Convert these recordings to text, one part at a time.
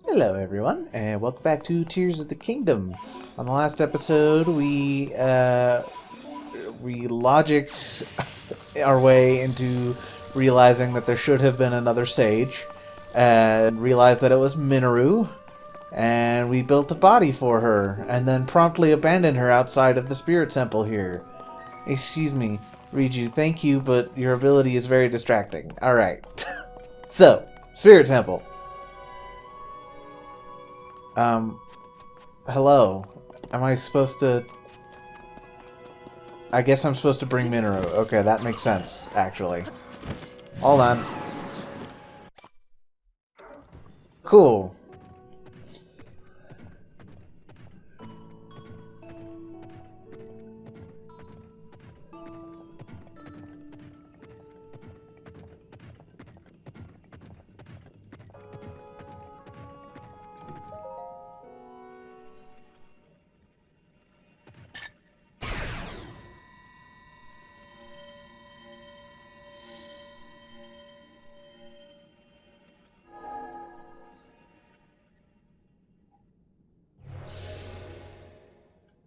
Hello everyone, and welcome back to Tears of the Kingdom. On the last episode, we logicked our way into realizing that there should have been another sage, and realized that it was Mineru, and we built a body for her, and then promptly abandoned her outside of the spirit temple here. Excuse me, Riju, thank you, but your ability is very distracting. Alright. So, spirit temple. Hello. Am I supposed to... I guess I'm supposed to bring Mineru. Okay, that makes sense, actually. Hold on. Cool.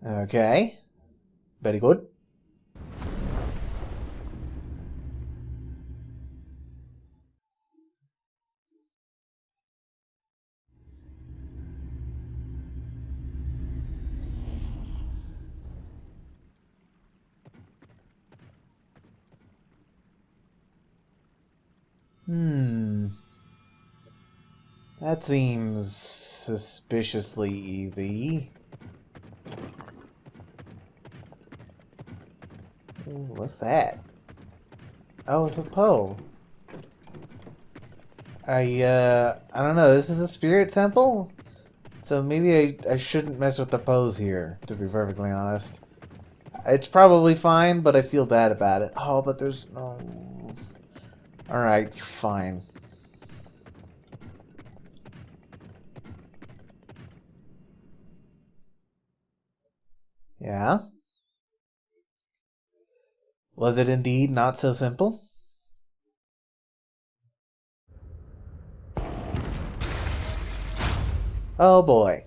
Okay. Very good. That seems suspiciously easy. Ooh, what's that? Oh, it's a Poe. I don't know, this is a spirit temple? So maybe I shouldn't mess with the pose here, to be perfectly honest. It's probably fine, but I feel bad about it. Oh, but there's no... Alright, fine. Yeah? Was it indeed not so simple? Oh boy.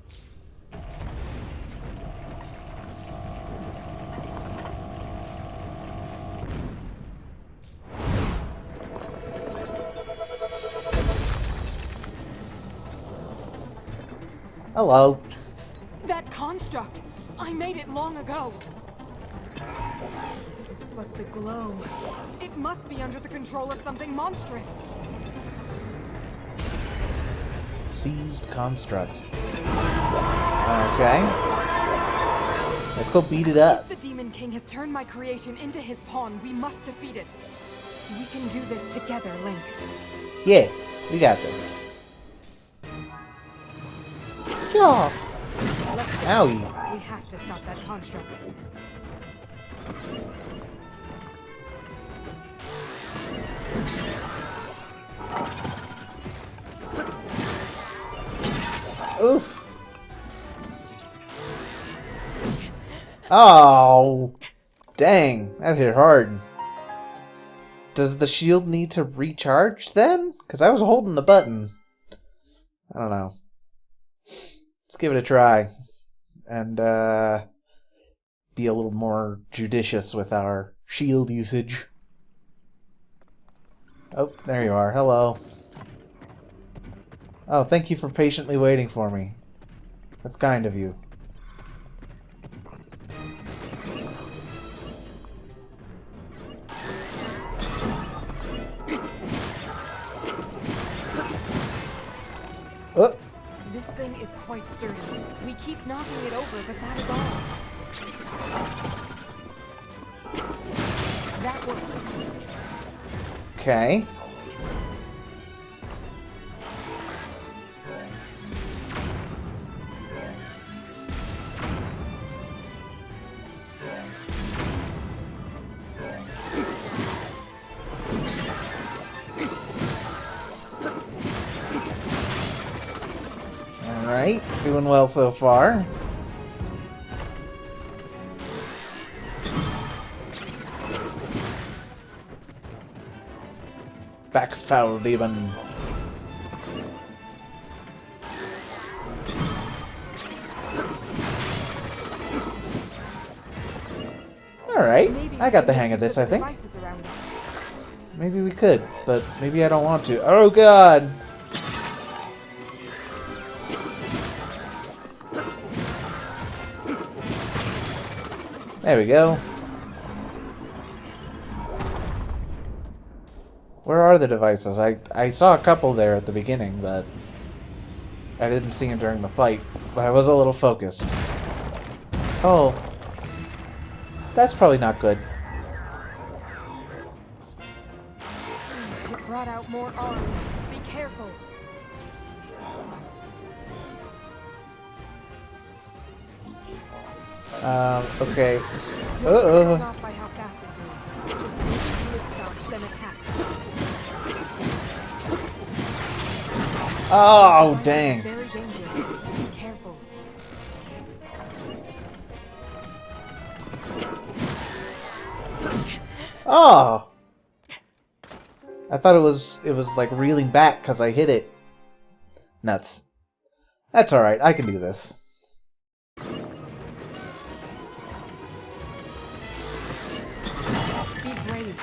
Hello. That construct! I made it long ago! But the glow... It must be under the control of something monstrous! Seized construct. Okay. Let's go beat it up. If the Demon King has turned my creation into his pawn, we must defeat it. We can do this together, Link. Yeah, we got this. Yeah. Let's go. Owie. We have to stop that construct. Oof. Oh. Dang, that hit hard. Does the shield need to recharge then? Because I was holding the button. I don't know. Let's give it a try. And, be a little more judicious with our shield usage. Oh, there you are. Hello. Oh, thank you for patiently waiting for me. That's kind of you. Oh. This thing is quite sturdy. We keep knocking it over, but that is all. That worked. Okay. Alright, doing well so far. Back foul demon. I got the Make hang of use this, the I think. devices around us. Maybe we could, but maybe I don't want to. Oh god! There we go. Where are the devices? I saw a couple there at the beginning, but I didn't see them during the fight. But I was a little focused. Oh. That's probably not good. It brought out more arms. Be careful. Okay. You're thrown off by how fast it goes. Just wait until it stops, then attack. Oh, These devices dang. are very dangerous. Be careful. Oh! I thought it was like reeling back because I hit it. Nuts. That's alright, I can do this. Be brave.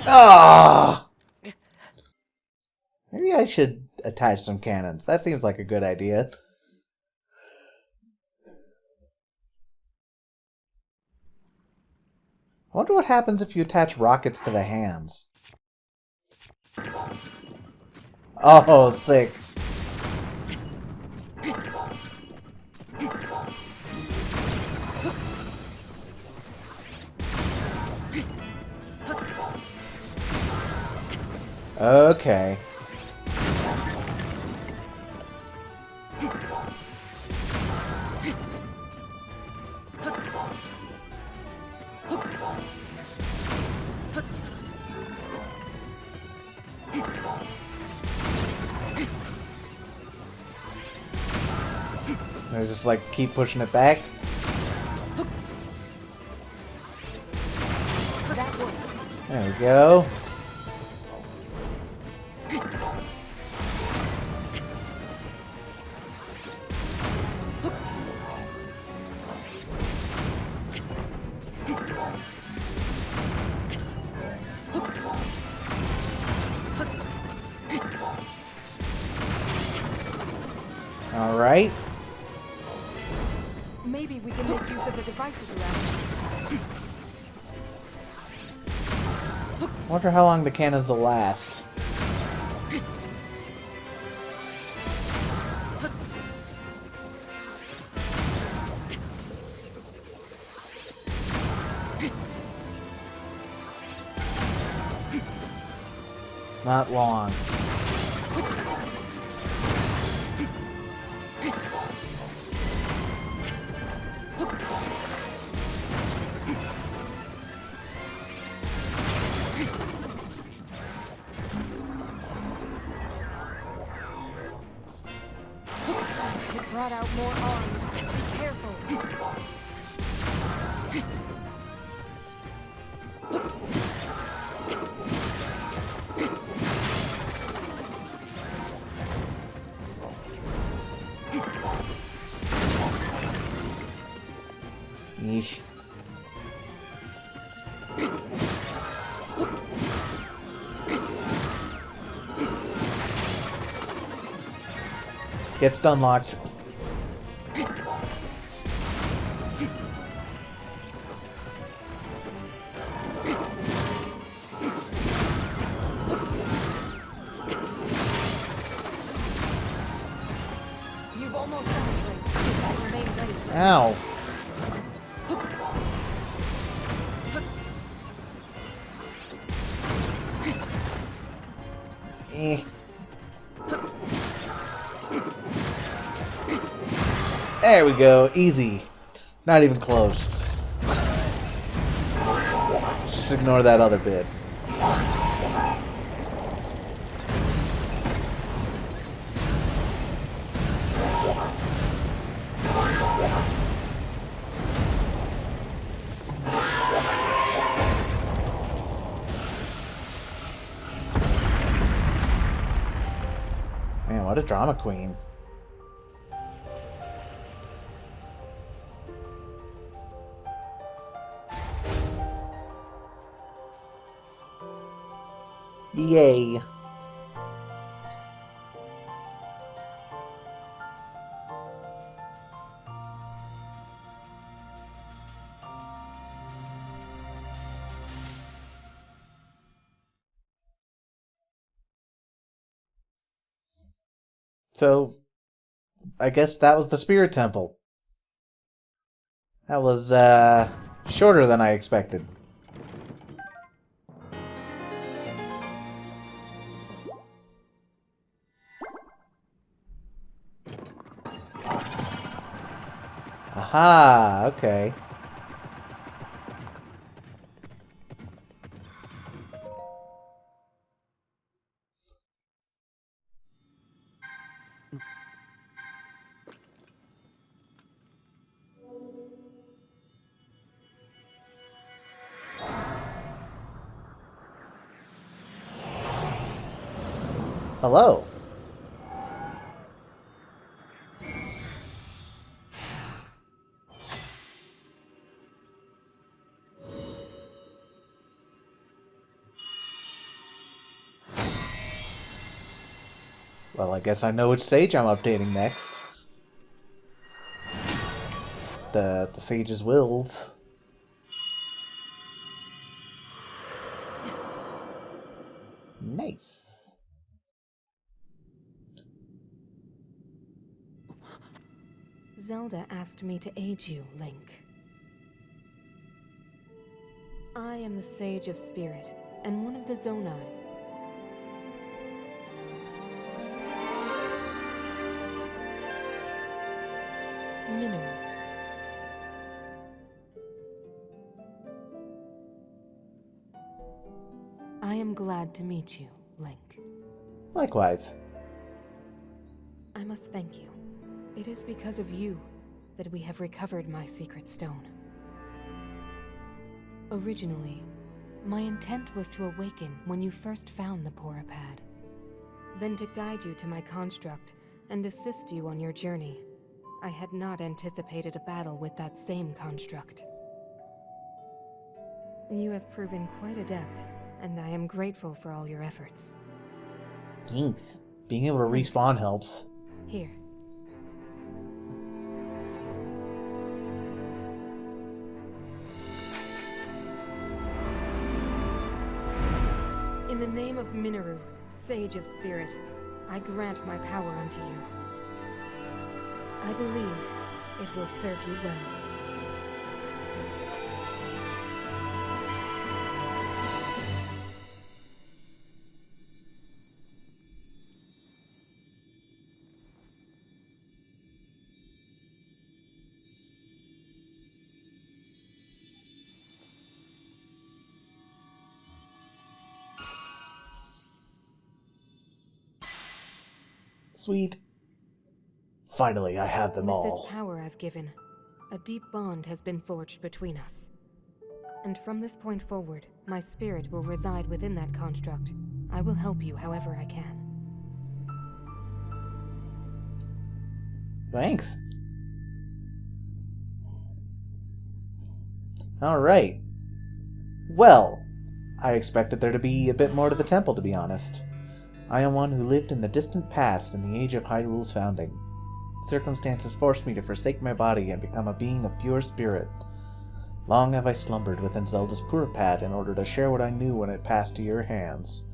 Ah! Maybe I should attach some cannons. That seems like a good idea. I wonder what happens if you attach rockets to the hands. Oh, sick. Okay. I just like keep pushing it back. That worked. There we go. All right. Maybe we can make use of the devices around us. Wonder how long the cannons will last. Not long. It brought out more arms. Be careful. Yeesh. Get stun locked. You've almost done it, Blake. Remain ready. Ow. Eh. There we go. Easy. Not even close. Just ignore that other bit. Man, what a drama queen. Yay. So, I guess that was the Spirit Temple. That was, shorter than I expected. Aha, okay. Hello. Well, I guess I know which sage I'm updating next. The sage's wills. Nice. Zelda asked me to aid you, Link. I am the Sage of Spirit, and one of the Zonai. Mineru. I am glad to meet you, Link. Likewise. I must thank you. It is because of you that we have recovered my secret stone. Originally, my intent was to awaken when you first found the Porapad. Then to guide you to my construct and assist you on your journey. I had not anticipated a battle with that same construct. You have proven quite adept, and I am grateful for all your efforts. Thanks. Being able to respawn helps. Here. In the name of Mineru, Sage of Spirit, I grant my power unto you. I believe it will serve you well. Sweet. Finally, I have them With all. this power I've given, a deep bond has been forged between us. And from this point forward, my spirit will reside within that construct. I will help you however I can. Thanks. Alright. Well, I expected there to be a bit more to the temple, to be honest. I am one who lived in the distant past in the age of Hyrule's founding. Circumstances forced me to forsake my body and become a being of pure spirit. Long have I slumbered within Zelda's Purapad in order to share what I knew when it passed to your hands.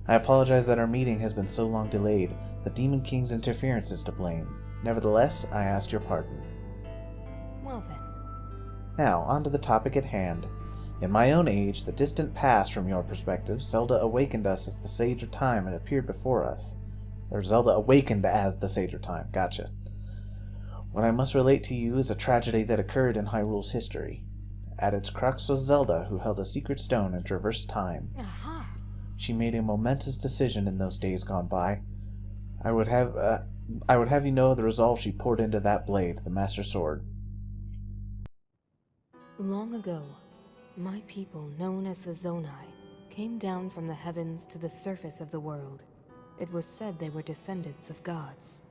I apologize that our meeting has been so long delayed. The Demon King's interference is to blame. Nevertheless, I ask your pardon. Well then. Now, on to the topic at hand. In my own age, the distant past from your perspective, Zelda awakened us as the Sage of Time and appeared before us. Or Zelda awakened as the Sage of Time, gotcha. What I must relate to you is a tragedy that occurred in Hyrule's history. At its crux was Zelda, who held a secret stone and traversed time. Aha! She made a momentous decision in those days gone by. I would have you know the resolve she poured into that blade, the Master Sword. Long ago, my people, known as the Zonai, came down from the heavens to the surface of the world. It was said they were descendants of gods.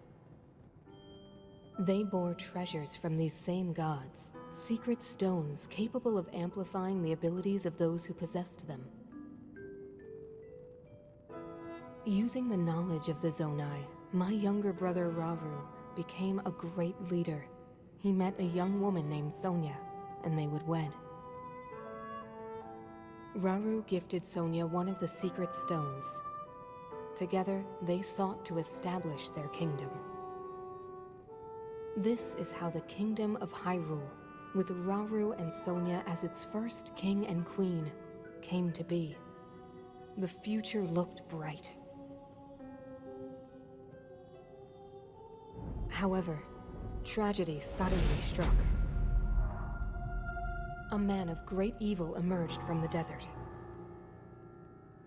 They bore treasures from these same gods, secret stones capable of amplifying the abilities of those who possessed them. Using the knowledge of the Zonai, my younger brother Rauru became a great leader. He met a young woman named Sonia, and they would wed. Rauru gifted Sonia one of the secret stones. Together, they sought to establish their kingdom. This is how the Kingdom of Hyrule, with Rauru and Sonia as its first king and queen, came to be. The future looked bright. However, tragedy suddenly struck. A man of great evil emerged from the desert.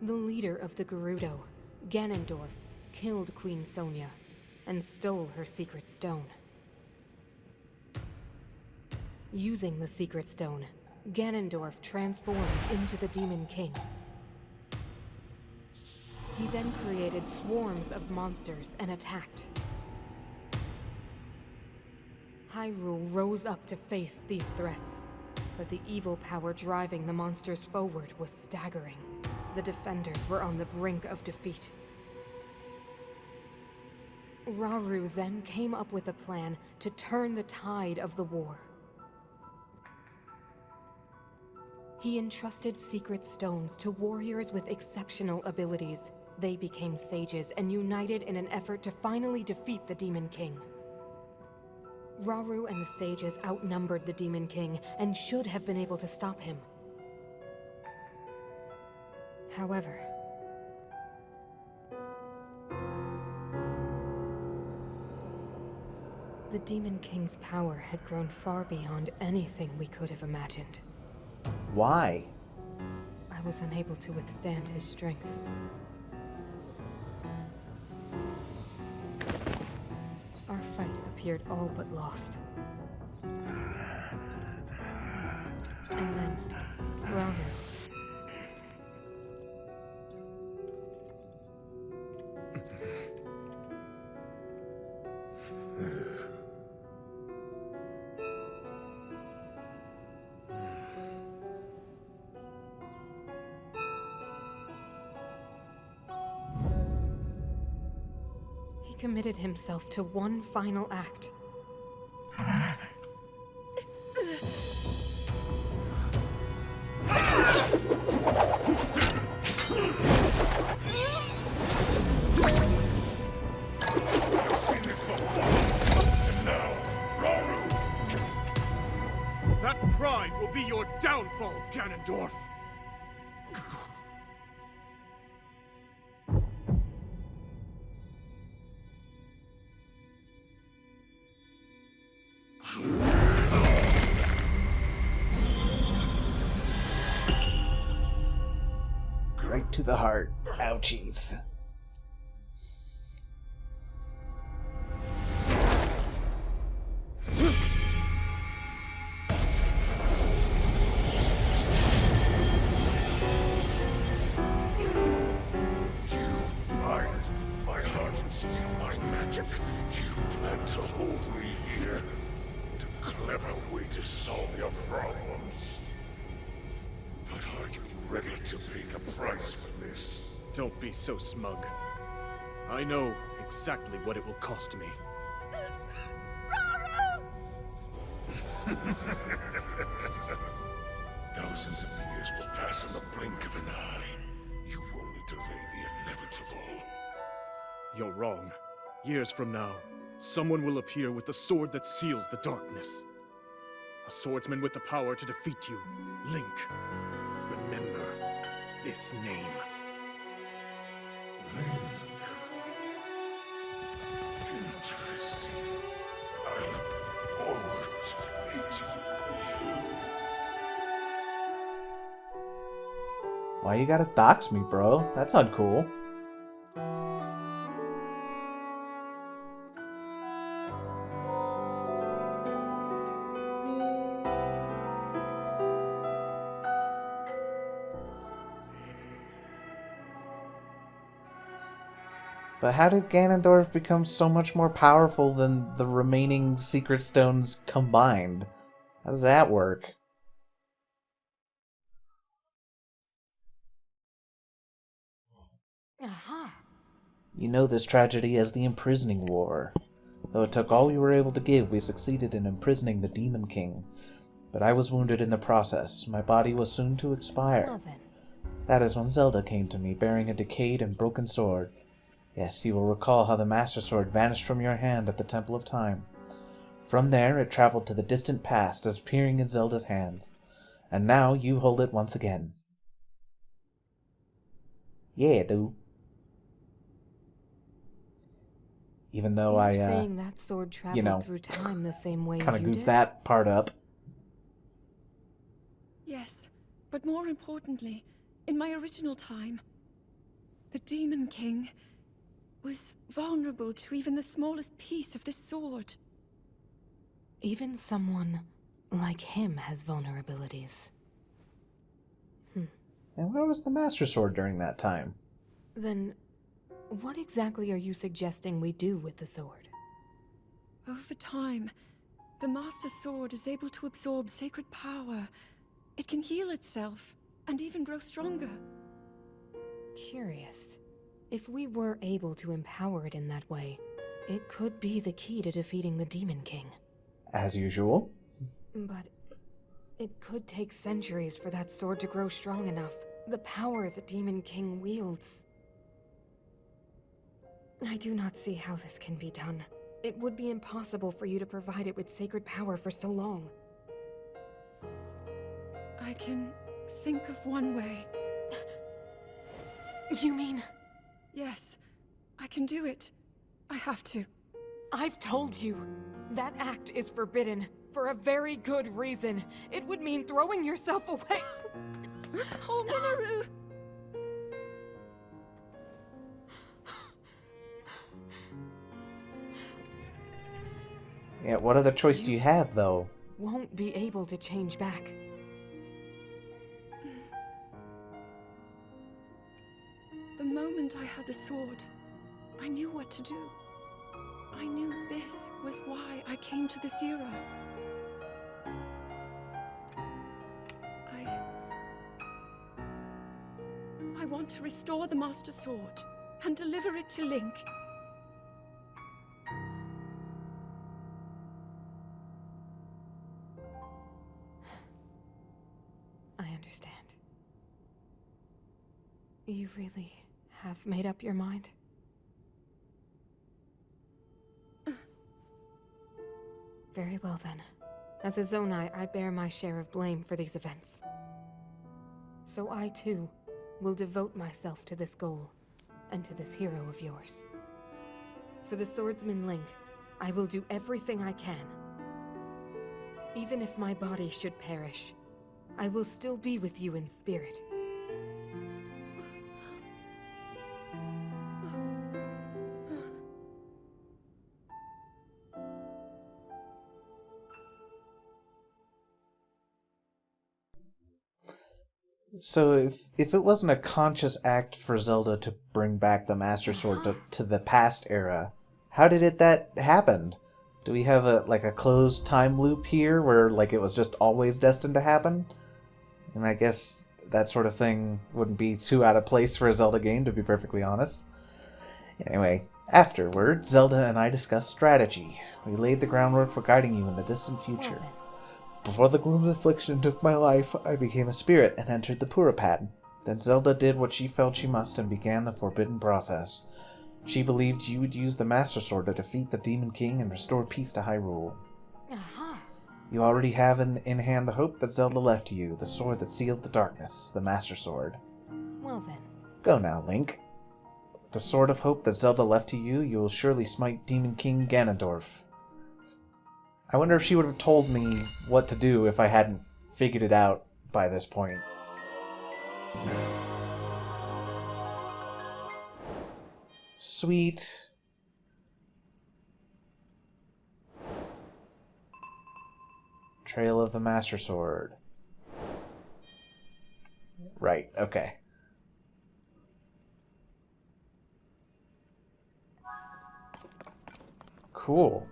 The leader of the Gerudo, Ganondorf, killed Queen Sonia and stole her secret stone. Using the secret stone, Ganondorf transformed into the Demon King. He then created swarms of monsters and attacked. Hyrule rose up to face these threats, but the evil power driving the monsters forward was staggering. The defenders were on the brink of defeat. Rauru then came up with a plan to turn the tide of the war. He entrusted secret stones to warriors with exceptional abilities. They became sages and united in an effort to finally defeat the Demon King. Rauru and the sages outnumbered the Demon King and should have been able to stop him. However, the Demon King's power had grown far beyond anything we could have imagined. Why? I was unable to withstand his strength. Our fight appeared all but lost. And then, Rauru. He committed himself to one final act. That pride will be your downfall, Ganondorf! Right to the heart. Ouchies. My heart and steal my magic. You plan to hold me here? What a clever way to solve your problems. But are you ready to pay the price for this? Don't be so smug. I know exactly what it will cost me. Thousands of years will pass in the blink of an eye. You only delay the inevitable. You're wrong. Years from now, someone will appear with the sword that seals the darkness. A swordsman with the power to defeat you. Link. Remember this name. Link. Interesting. I look forward to meeting you. Why you gotta dox me, bro? That's uncool. But how did Ganondorf become so much more powerful than the remaining secret stones combined? How does that work? Aha! You know this tragedy as the Imprisoning War. Though it took all we were able to give, we succeeded in imprisoning the Demon King. But I was wounded in the process. My body was soon to expire. Well then. That is when Zelda came to me, bearing a decayed and broken sword. Yes, you will recall how the Master Sword vanished from your hand at the Temple of Time. From there, it traveled to the distant past, appearing in Zelda's hands. And now you hold it once again. Yeah, dude. Even though You're saying that sword traveled through time the same way kind of you goofed did? that part up. Yes, but more importantly, in my original time, the Demon King was vulnerable to even the smallest piece of this sword. Even someone like him has vulnerabilities. And where was the Master Sword during that time? Then, what exactly are you suggesting we do with the sword? Over time, the Master Sword is able to absorb sacred power. It can heal itself, and even grow stronger. Curious. If we were able to empower it in that way, it could be the key to defeating the Demon King. As usual. But it could take centuries for that sword to grow strong enough. The power the Demon King wields. I do not see how this can be done. It would be impossible for you to provide it with sacred power for so long. I can think of one way. You mean? Yes, I can do it. I have to. I've told you. That act is forbidden. For a very good reason. It would mean throwing yourself away. Oh, Mineru! Yeah, what other choice do you have, though? Won't be able to change back. The moment I had the sword, I knew what to do. I knew this was why I came to this era. I want to restore the Master Sword and deliver it to Link. I understand. You really have made up your mind? Very well then. As a Zonai, I bear my share of blame for these events. So I too will devote myself to this goal, and to this hero of yours. For the swordsman Link, I will do everything I can. Even if my body should perish, I will still be with you in spirit. So if it wasn't a conscious act for Zelda to bring back the Master Sword to the past era, how did that happen? Do we have a closed time loop here where it was just always destined to happen? And I guess that sort of thing wouldn't be too out of place for a Zelda game, to be perfectly honest. Anyway, afterward, Zelda and I discussed strategy. We laid the groundwork for guiding you in the distant future. Before the gloom's affliction took my life, I became a spirit and entered the Purapad. Then Zelda did what she felt she must and began the forbidden process. She believed you would use the Master Sword to defeat the Demon King and restore peace to Hyrule. Aha! You already have in hand the hope that Zelda left to you, the sword that seals the darkness, the Master Sword. Well then. Go now, Link. The sword of hope that Zelda left to you, you will surely smite Demon King Ganondorf. I wonder if she would have told me what to do if I hadn't figured it out by this point. Sweet. Trail of the Master Sword. Right, okay. Cool.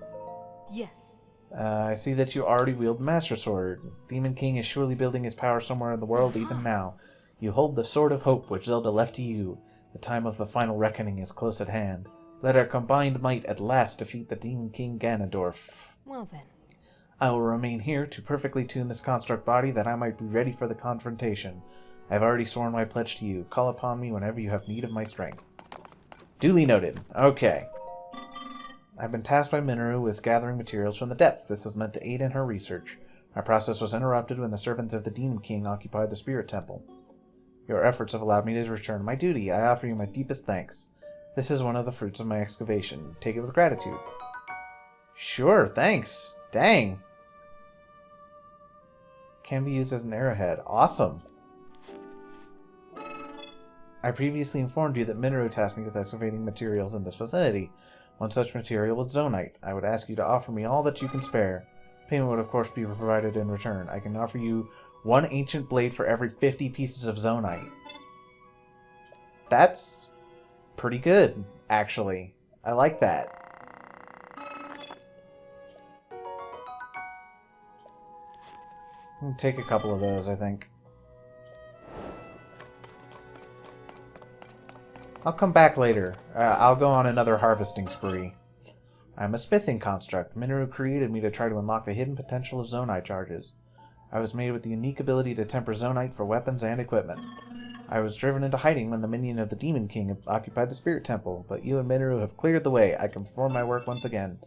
Yes. I see that you already wield the Master Sword. Demon King is surely building his power somewhere in the world even now. You hold the Sword of Hope which Zelda left to you. The time of the final reckoning is close at hand. Let our combined might at last defeat the Demon King Ganondorf. Well then. I will remain here to perfectly tune this construct body that I might be ready for the confrontation. I have already sworn my pledge to you. Call upon me whenever you have need of my strength. Duly noted. Okay. I've been tasked by Mineru with gathering materials from the depths. This was meant to aid in her research. My process was interrupted when the servants of the Demon King occupied the Spirit Temple. Your efforts have allowed me to return to my duty. I offer you my deepest thanks. This is one of the fruits of my excavation. Take it with gratitude. Sure, thanks. Dang. Can be used as an arrowhead. Awesome. I previously informed you that Mineru tasked me with excavating materials in this vicinity. One such material was Zonite. I would ask you to offer me all that you can spare. Payment would of course be provided in return. I can offer you 1 ancient blade for every 50 pieces of Zonite. That's pretty good, actually. I like that. Take a couple of those, I think. I'll come back later. I'll go on another harvesting spree. I'm a smithing construct. Mineru created me to try to unlock the hidden potential of Zonite charges. I was made with the unique ability to temper Zonite for weapons and equipment. I was driven into hiding when the minion of the Demon King occupied the Spirit Temple, but you and Mineru have cleared the way. I can perform my work once again.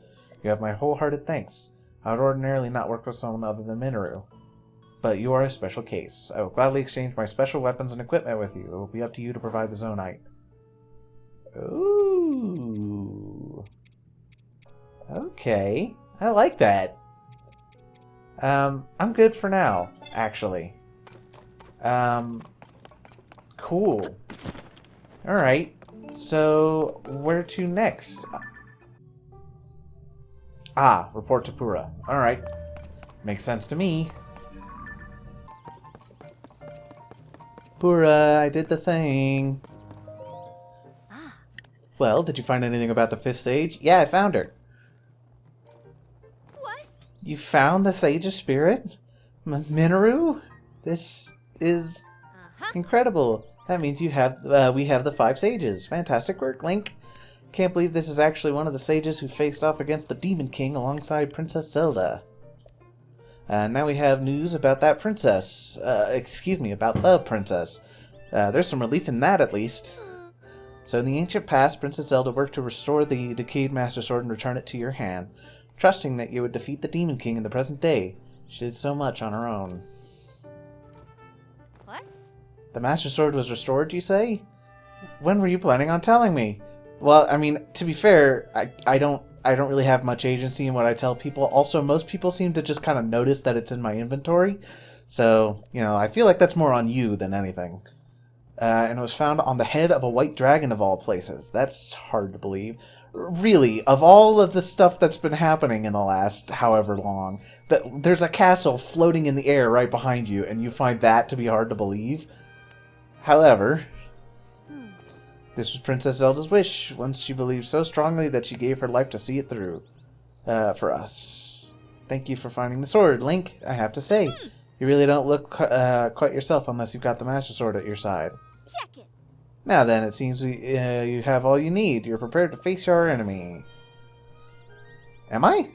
You have my wholehearted thanks. I would ordinarily not work with someone other than Mineru. But you are a special case. I will gladly exchange my special weapons and equipment with you. It will be up to you to provide the Zonite. Ooh. Okay. I like that. I'm good for now, actually. Cool. Alright. So, where to next? Ah, report to Pura. Alright. Makes sense to me. Pura, I did the thing. Well, did you find anything about the 5th Sage? Yeah, I found her. What? You found the Sage of Spirit? Mineru? This is incredible. That means you have we have the 5 Sages. Fantastic work, Link. Can't believe this is actually one of the sages who faced off against the Demon King alongside Princess Zelda. Now we have news about that princess. Excuse me, about the princess. There's some relief in that, at least. So in the ancient past, Princess Zelda worked to restore the decayed Master Sword and return it to your hand, trusting that you would defeat the Demon King in the present day. She did so much on her own. What? The Master Sword was restored, you say? When were you planning on telling me? Well, I mean, to be fair, I don't really have much agency in what I tell people. Also, most people seem to just kind of notice that it's in my inventory. So, you know, I feel like that's more on you than anything. And it was found on the head of a white dragon of all places. That's hard to believe. Really, of all of the stuff that's been happening in the last however long, that there's a castle floating in the air right behind you, and you find that to be hard to believe? However, this was Princess Zelda's wish, once she believed so strongly that she gave her life to see it through. For us. Thank you for finding the sword, Link, I have to say. You really don't look quite yourself unless you've got the Master Sword at your side. Check it. Now then, it seems you have all you need. You're prepared to face your enemy. Am I?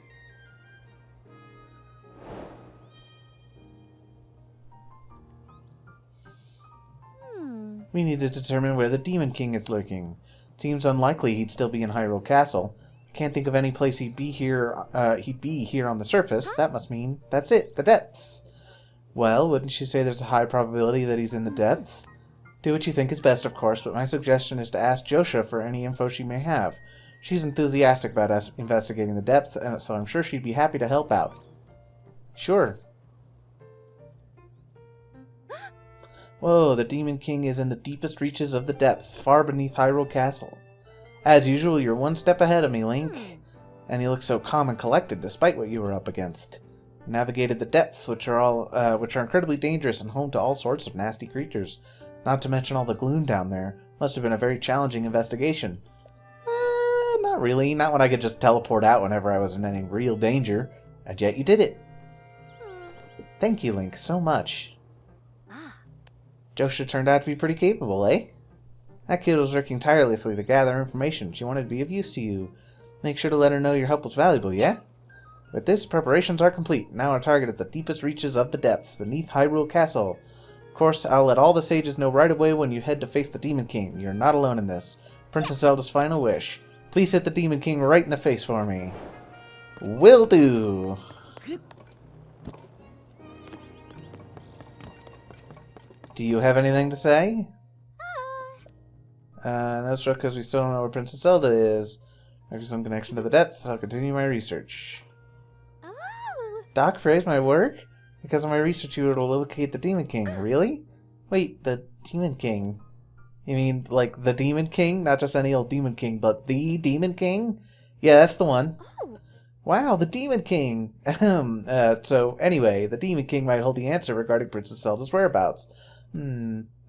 We need to determine where the Demon King is lurking. It seems unlikely he'd still be in Hyrule Castle. I can't think of any place he'd be here on the surface. That must mean that's it, the depths. Well, wouldn't you say there's a high probability that he's in the depths? Do what you think is best, of course, but my suggestion is to ask Josha for any info she may have. She's enthusiastic about us investigating the depths, and so I'm sure she'd be happy to help out. Sure. Whoa, the Demon King is in the deepest reaches of the depths, far beneath Hyrule Castle. As usual, you're one step ahead of me, Link. And you look so calm and collected, despite what you were up against. You navigated the depths, which are incredibly dangerous and home to all sorts of nasty creatures. Not to mention all the gloom down there. Must have been a very challenging investigation. Not really. Not when I could just teleport out whenever I was in any real danger. And yet you did it. Thank you, Link, so much. Josha turned out to be pretty capable, eh? That kid was working tirelessly to gather information. She wanted to be of use to you. Make sure to let her know your help was valuable, yeah? With this, preparations are complete. Now our target is the deepest reaches of the depths, beneath Hyrule Castle. Of course, I'll let all the sages know right away when you head to face the Demon King. You're not alone in this. Princess Zelda's final wish. Please hit the Demon King right in the face for me. Will do! Do you have anything to say? No, sir, because we still don't know where Princess Zelda is. After some connection to the depths, I'll continue my research. Doc praised my work? Because of my research, you will locate the Demon King. Really? Wait, the Demon King? You mean, like, the Demon King? Not just any old Demon King, but the Demon King? Yeah, that's the one. Wow, the Demon King! So, anyway, the Demon King might hold the answer regarding Princess Zelda's whereabouts.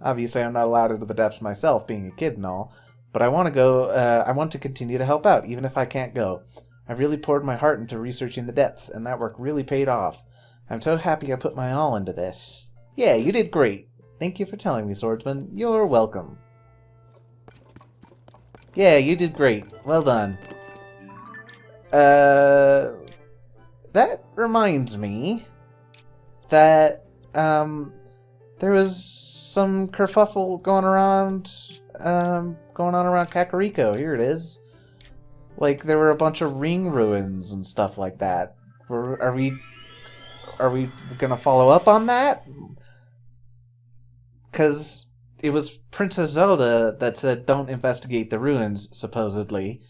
Obviously I'm not allowed into the depths myself, being a kid and all. But I want to go, I want to continue to help out, even if I can't go. I've really poured my heart into researching the depths, and that work really paid off. I'm so happy I put my all into this. Yeah, you did great. Thank you for telling me, Swordsman. You're welcome. Yeah, you did great. Well done. That reminds me that, there was some kerfuffle going on around Kakariko. Here it is. Like, there were a bunch of ring ruins and stuff like that. Are we gonna follow up on that? Because it was Princess Zelda that said don't investigate the ruins, supposedly.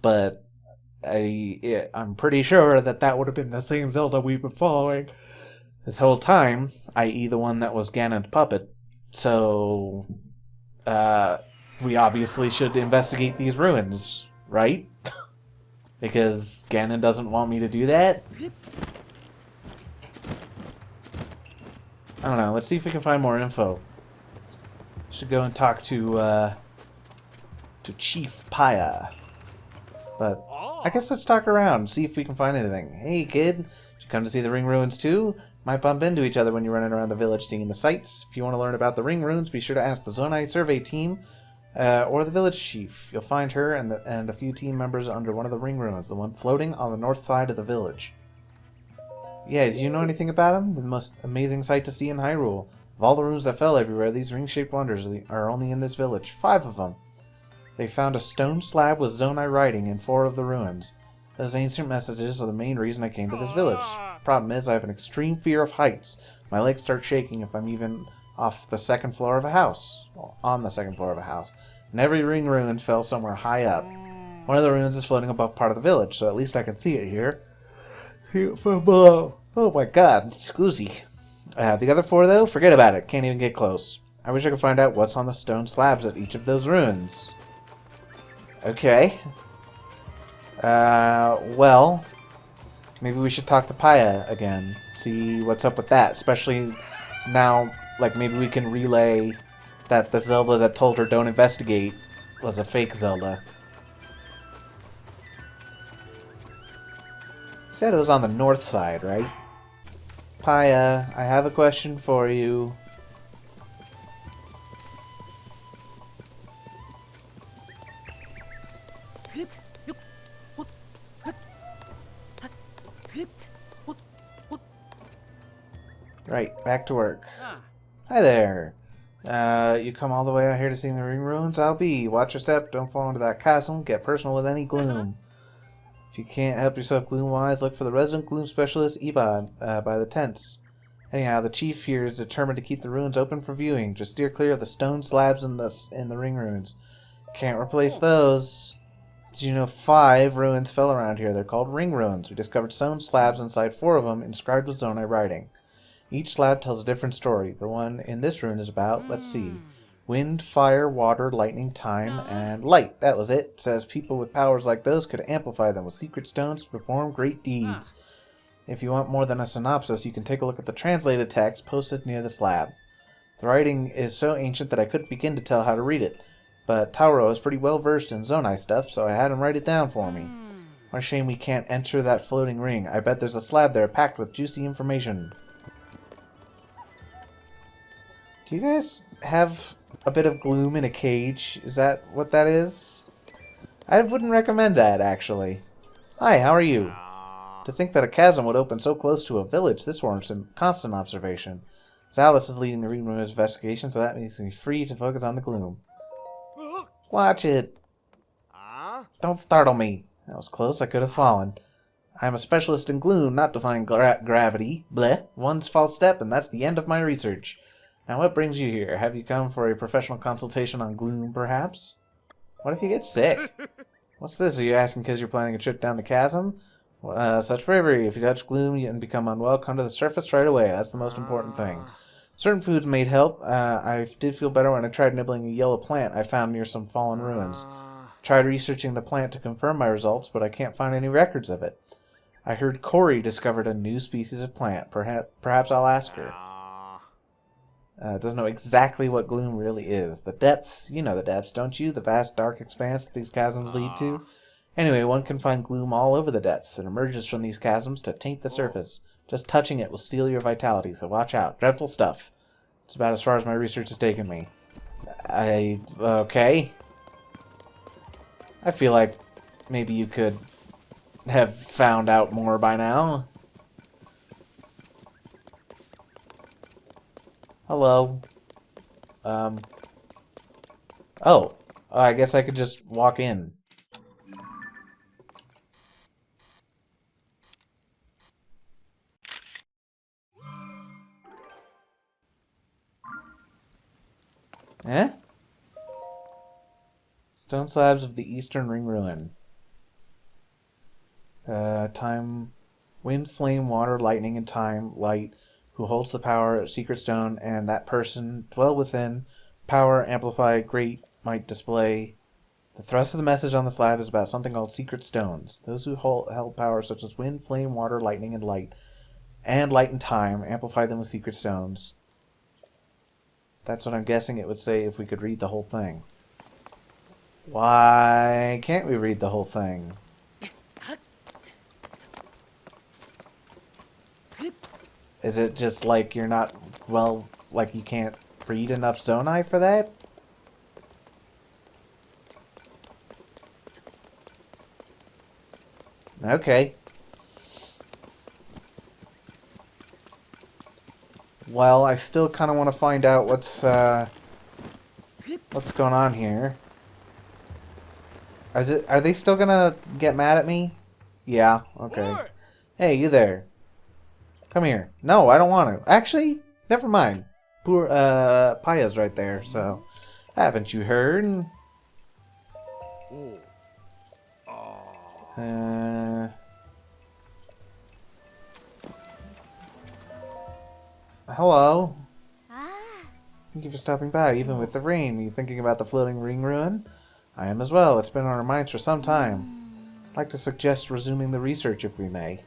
But I'm pretty sure that would have been the same Zelda we've been following this whole time, i.e. the one that was Ganon's puppet. So, we obviously should investigate these ruins, right? Because Ganon doesn't want me to do that? I don't know, let's see if we can find more info. Should go and talk to Chief Paya. But I guess let's talk around and see if we can find anything. Hey kid, should come to see the ring ruins too? Might bump into each other when you're running around the village seeing the sights. If you want to learn about the ring ruins, be sure to ask the Zonai survey team or the village chief. You'll find her and a few team members under one of the ring ruins, the one floating on the north side of the village. Yeah, do you know anything about them? The most amazing sight to see in Hyrule. Of all the runes that fell everywhere, these ring-shaped wonders are only in this village. 5 of them. They found a stone slab with Zonai writing in 4 of the ruins. Those ancient messages are the main reason I came to this village. Problem is, I have an extreme fear of heights. My legs start shaking if I'm even off the second floor of a house. Well, on the second floor of a house. And every ring ruin fell somewhere high up. One of the ruins is floating above part of the village, so at least I can see it here. See it from below. Oh my god, scoozy. The other 4, though, forget about it. Can't even get close. I wish I could find out what's on the stone slabs at each of those ruins. Okay. Well, maybe we should talk to Paya again. See what's up with that. Especially now, like, maybe we can relay that the Zelda that told her don't investigate was a fake Zelda. Said it was on the north side, right? Paya, I have a question for you. Right, back to work. Hi there. You come all the way out here to see the ring ruins? I'll be. Watch your step, don't fall into that chasm, get personal with any gloom. If you can't help yourself gloom-wise, look for the resident gloom specialist, Iba, by the tents. Anyhow, the chief here is determined to keep the ruins open for viewing. Just steer clear of the stone slabs in the ring ruins. Can't replace those. Did you know 5 ruins fell around here? They're called ring ruins. We discovered stone slabs inside 4 of them, inscribed with Zonai writing. Each slab tells a different story. The one in this rune is about, let's see, wind, fire, water, lightning, time, and light. That was it. It says people with powers like those could amplify them with secret stones to perform great deeds. If you want more than a synopsis, you can take a look at the translated text posted near the slab. The writing is so ancient that I couldn't begin to tell how to read it, but Tauro is pretty well versed in Zonai stuff, so I had him write it down for me. What a shame we can't enter that floating ring. I bet there's a slab there packed with juicy information. Do you guys have a bit of gloom in a cage. Is that what that is? I wouldn't recommend that, actually. Hi, how are you? To think that a chasm would open so close to a village, this warrants constant observation. Alice is leading the Ring Room investigation, so that makes me free to focus on the gloom. Watch it! Don't startle me. That was close, I could have fallen. I am a specialist in gloom, not defying gravity. Bleh. One false step, and that's the end of my research. Now what brings you here? Have you come for a professional consultation on gloom, perhaps? What if you get sick? What's this? Are you asking because you're planning a trip down the chasm? Such bravery. If you touch gloom and become unwell, come to the surface right away. That's the most important thing. Certain foods may help. I did feel better when I tried nibbling a yellow plant I found near some fallen ruins. Tried researching the plant to confirm my results, but I can't find any records of it. I heard Corey discovered a new species of plant. Perhaps I'll ask her. Doesn't know exactly what gloom really is. The depths, you know the depths, don't you? The vast dark expanse that these chasms lead to. Anyway, one can find gloom all over the depths. It emerges from these chasms to taint the surface. Just touching it will steal your vitality, so watch out. Dreadful stuff. It's about as far as my research has taken me. Okay. I feel like maybe you could have found out more by now. Hello. Oh. I guess I could just walk in. Eh? Stone slabs of the Eastern Ring Ruin. Time, wind, flame, water, lightning, and time, light, who holds the power, secret stone, and that person dwell within, power, amplify, great, might display. The thrust of the message on the slab is about something called secret stones. Those who held power such as wind, flame, water, lightning, and light and time, amplify them with secret stones. That's what I'm guessing it would say if we could read the whole thing. Why can't we read the whole thing? Is it just like you're not, well, like you can't read enough Zonai for that? Okay. Well, I still kind of want to find out what's going on here. Are they still gonna get mad at me? Yeah, okay. What? Hey, you there. Come here. No, I don't want to. Actually, never mind. Poor, Paya's right there, so... Haven't you heard? Hello. Thank you for stopping by, even with the rain. Are you thinking about the floating ring ruin? I am as well. It's been on our minds for some time. I'd like to suggest resuming the research if we may.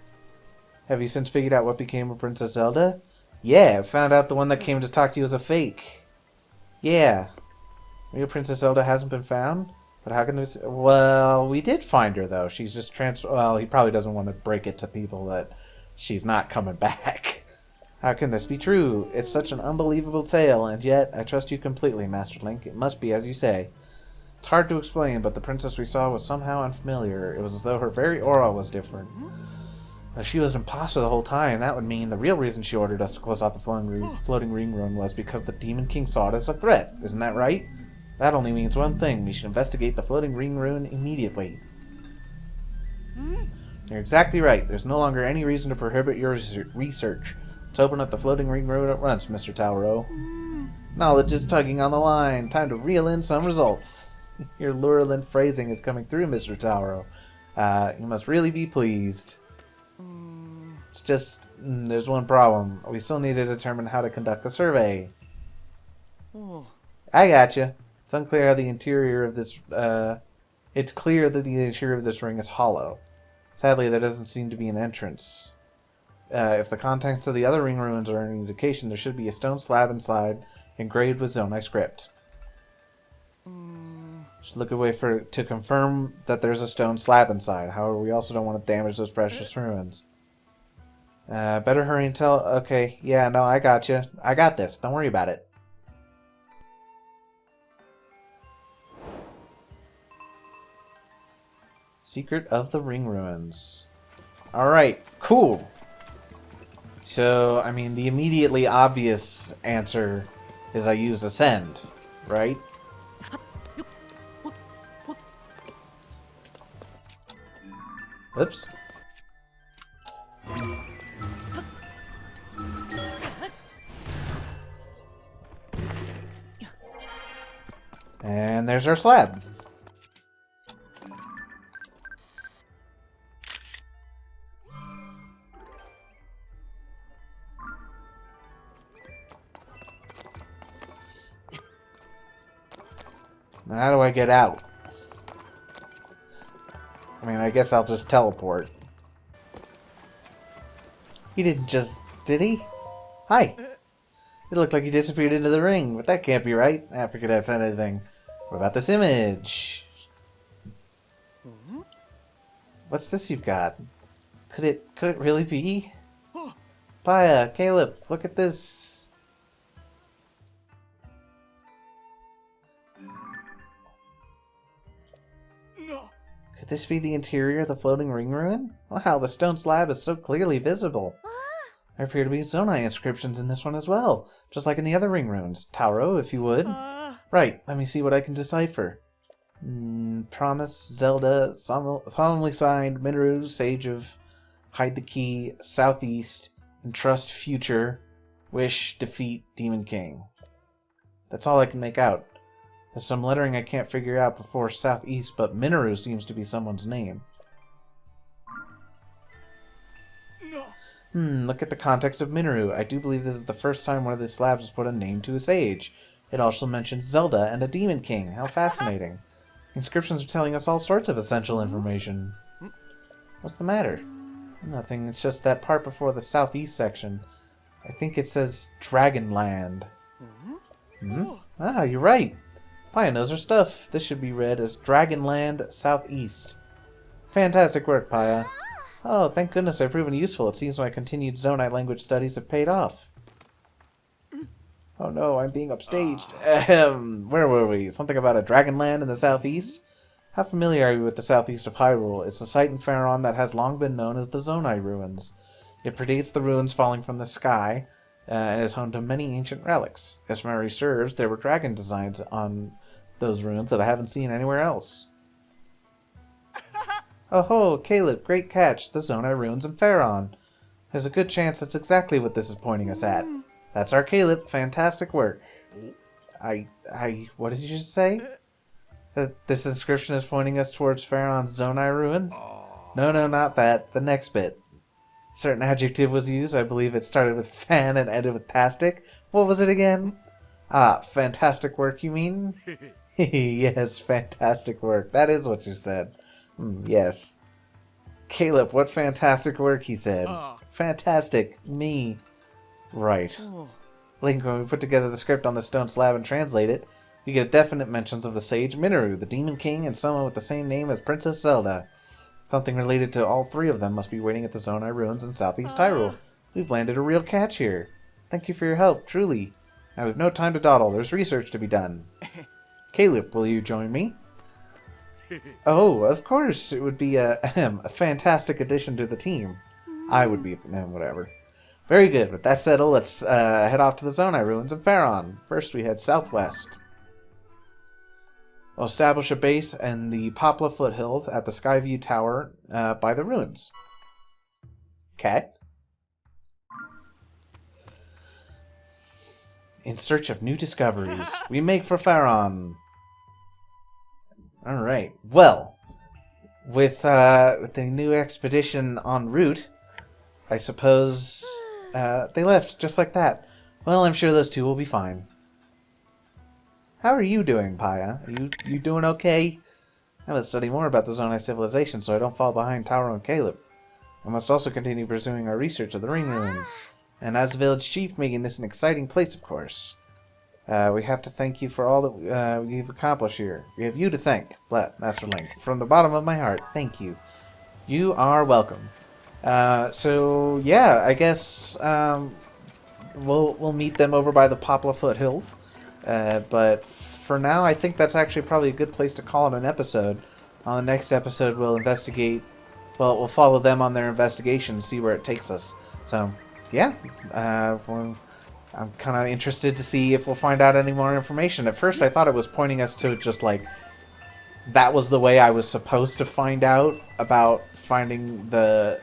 Have you since figured out what became of Princess Zelda? Yeah, I found out the one that came to talk to you was a fake. Yeah. Real Princess Zelda hasn't been found? But how can this... Well, we did find her, though. She's just Well, he probably doesn't want to break it to people that she's not coming back. How can this be true? It's such an unbelievable tale, and yet I trust you completely, Master Link. It must be as you say. It's hard to explain, but the princess we saw was somehow unfamiliar. It was as though her very aura was different. If she was an imposter the whole time, that would mean the real reason she ordered us to close off the floating ring ruin was because the Demon King saw it as a threat. Isn't that right? That only means one thing. We should investigate the floating ring ruin immediately. You're exactly right. There's no longer any reason to prohibit your research. Let's open up the floating ring ruin at once, Mr. Tauro. Knowledge is tugging on the line. Time to reel in some results. Your Lurelin phrasing is coming through, Mr. Tauro. You must really be pleased. It's just, there's one problem. We still need to determine how to conduct the survey. I gotcha. It's unclear how the interior of this, it's clear that the interior of this ring is hollow. Sadly, there doesn't seem to be an entrance. If the contents of the other ring ruins are any indication, there should be a stone slab inside, engraved with Zonai script. Should look away to confirm that there's a stone slab inside. However, we also don't want to damage those precious ruins. Better hurry and tell... Okay, yeah, no, I gotcha. I got this. Don't worry about it. Secret of the Ring Ruins. Alright, cool. So, I mean, the immediately obvious answer is I use Ascend, right? Oops. And there's our slab. Now how do I get out? I mean, I guess I'll just teleport. He didn't just... did he? Hi! It looked like he disappeared into the ring, but that can't be right. I forget I said anything. What about this image? What's this you've got? Could it really be? Paya, Caleb, look at this. No. Could this be the interior of the floating ring ruin? Wow, the stone slab is so clearly visible. There appear to be Zonai inscriptions in this one as well, just like in the other ring ruins. Tauro, if you would. Right, let me see what I can decipher. Promise, Zelda, solemnly signed, Mineru, Sage of Hide the Key, Southeast, Entrust Future, Wish, Defeat, Demon King. That's all I can make out. There's some lettering I can't figure out before Southeast, but Mineru seems to be someone's name. Look at the context of Mineru. I do believe this is the first time one of these slabs has put a name to a sage. It also mentions Zelda and a Demon King. How fascinating. Inscriptions are telling us all sorts of essential information. What's the matter? Nothing, it's just that part before the southeast section. I think it says Dragonland. Ah, you're right. Paya knows her stuff. This should be read as Dragonland Southeast. Fantastic work, Paya. Oh, thank goodness I've proven useful. It seems my continued Zonai language studies have paid off. Oh no, I'm being upstaged. Where were we? Something about a Dragonland in the southeast? How familiar are you with the southeast of Hyrule? It's a site in Faron that has long been known as the Zonai Ruins. It predates the ruins falling from the sky, and is home to many ancient relics. As memory serves, there were dragon designs on those ruins that I haven't seen anywhere else. Oh ho, Caleb, great catch. The Zonai Ruins in Faron. There's a good chance that's exactly what this is pointing us at. That's our Caleb. Fantastic work. What did you just say? That this inscription is pointing us towards Faron's Zonai Ruins? No, not that. The next bit. A certain adjective was used. I believe it started with fan and ended with tastic. What was it again? Ah, fantastic work, you mean? Yes, fantastic work. That is what you said. Yes. Caleb, what fantastic work, he said. Fantastic. Me. Right. Link, when we put together the script on the stone slab and translate it, we get definite mentions of the sage Mineru, the Demon King, and someone with the same name as Princess Zelda. Something related to all three of them must be waiting at the Zonai Ruins in Southeast Hyrule. We've landed a real catch here. Thank you for your help, truly. Now we've no time to dawdle. There's research to be done. Caleb, will you join me? Oh, of course. It would be a fantastic addition to the team. I would be, whatever. Very good. With that settled, let's head off to the Zonai Ruins in Faron. First, we head southwest. We'll establish a base in the Poplar foothills at the Skyview Tower by the ruins. Okay. In search of new discoveries, we make for Faron. Alright, well, with the new expedition en route, I suppose they left just like that. Well, I'm sure those two will be fine. How are you doing, Paya? Are you doing okay? I must study more about the Zonai civilization so I don't fall behind Tauro and Caleb. I must also continue pursuing our research of the Ring Ruins. And as village chief, making this an exciting place, of course. We have to thank you for all that you've accomplished here. We have you to thank, Master Link. From the bottom of my heart, thank you. You are welcome. So yeah, I guess we'll meet them over by the Poplar foothills. But for now, I think that's actually probably a good place to call it an episode. On the next episode, we'll investigate. Well, we'll follow them on their investigation, see where it takes us. So, yeah, I'm kind of interested to see if we'll find out any more information. At first, I thought it was pointing us to just like that was the way I was supposed to find out about finding the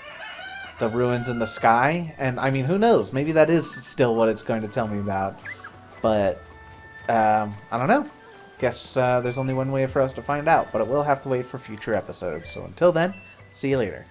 ruins in the sky. And I mean, who knows? Maybe that is still what it's going to tell me about. But I don't know. Guess there's only one way for us to find out, but it will have to wait for future episodes. So until then, see you later.